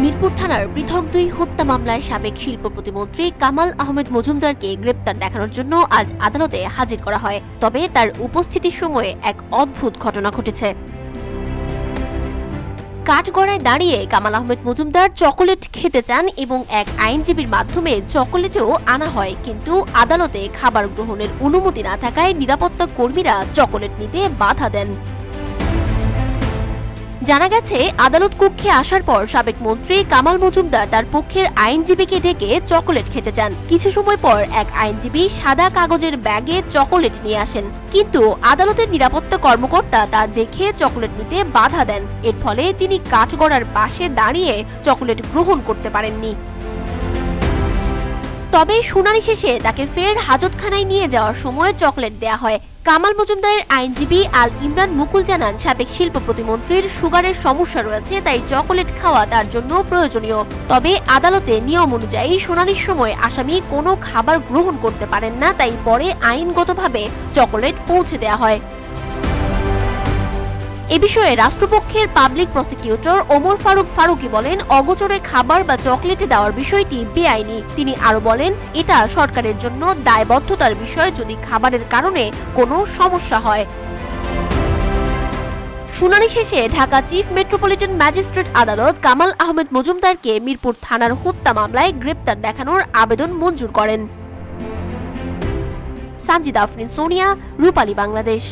মিরপুর থানার পৃথক ২ হত্যা মামলায় সাবেক শিল্প প্রতিমন্ত্রী কামাল আহমেদ মজুমদারকে গ্রেপ্তার দেখানোর জন্য আজ আদালতে হাজির করা হয়। তবে তার উপস্থিতির সময়ে এক অদ্ভুত ঘটনা ঘটেছে। কাঠগড়ায় দাঁড়িয়ে কামাল আহমেদ মজুমদার চকোলেট খেতে চান এবং এক আইনজীবীর মাধ্যমে চকোলেটও আনা হয়, কিন্তু আদালতে খাবার গ্রহণের অনুমতি না থাকায় নিরাপত্তা কর্মীরা চকোলেট নিতে বাধা দেন। জানা গেছে, আদালত কক্ষে আসার পর সাবেক মন্ত্রী কামাল মজুমদার তার পক্ষের আইনজীবীকে ডেকে চকোলেট খেতে চান। কিছু সময় পর এক আইনজীবী সাদা কাগজের ব্যাগে চকোলেট নিয়ে আসেন, কিন্তু আদালতের নিরাপত্তা কর্মকর্তা তা দেখে চকোলেট নিতে বাধা দেন। এর ফলে তিনি কাঠগড়ার পাশে দাঁড়িয়ে চকোলেট গ্রহণ করতে পারেননি। তবে শুনানি শেষে তাকে ফের হাজতখানায় নিয়ে যাওয়ার সময় চকোলেট দেয়া হয়। কামাল মজুমদারের আইনজীবী আল ইমরান মুকুল জানান, সাবেক শিল্প প্রতিমন্ত্রীর সুগারের সমস্যা রয়েছে, তাই চকোলেট খাওয়া তার জন্য প্রয়োজনীয়। তবে আদালতে নিয়ম অনুযায়ী শুনানির সময় আসামি কোনো খাবার গ্রহণ করতে পারেন না, তাই পরে আইনগতভাবে চকোলেট পৌঁছে দেওয়া হয়। এ বিষয়ে রাষ্ট্রপক্ষের পাবলিক প্রসিকিউটর ওমর ফারুকী বলেন, অগোচরে খাবার বা চকলেট দেওয়ার বিষয়টি বেআইনি। তিনি আরো বলেন, এটা সরকারের জন্য দায়বদ্ধতার বিষয় যদি খাবারের কারণে কোনো সমস্যা হয়। শুনানি শেষে ঢাকা চিফ মেট্রোপলিটন ম্যাজিস্ট্রেট আদালত কামাল আহমেদ মজুমদারকে মিরপুর থানার হত্যা মামলায় গ্রেপ্তার দেখানোর আবেদন মঞ্জুর করেন। সানজিদা আফরিন সোনিয়া, রূপালী বাংলাদেশ।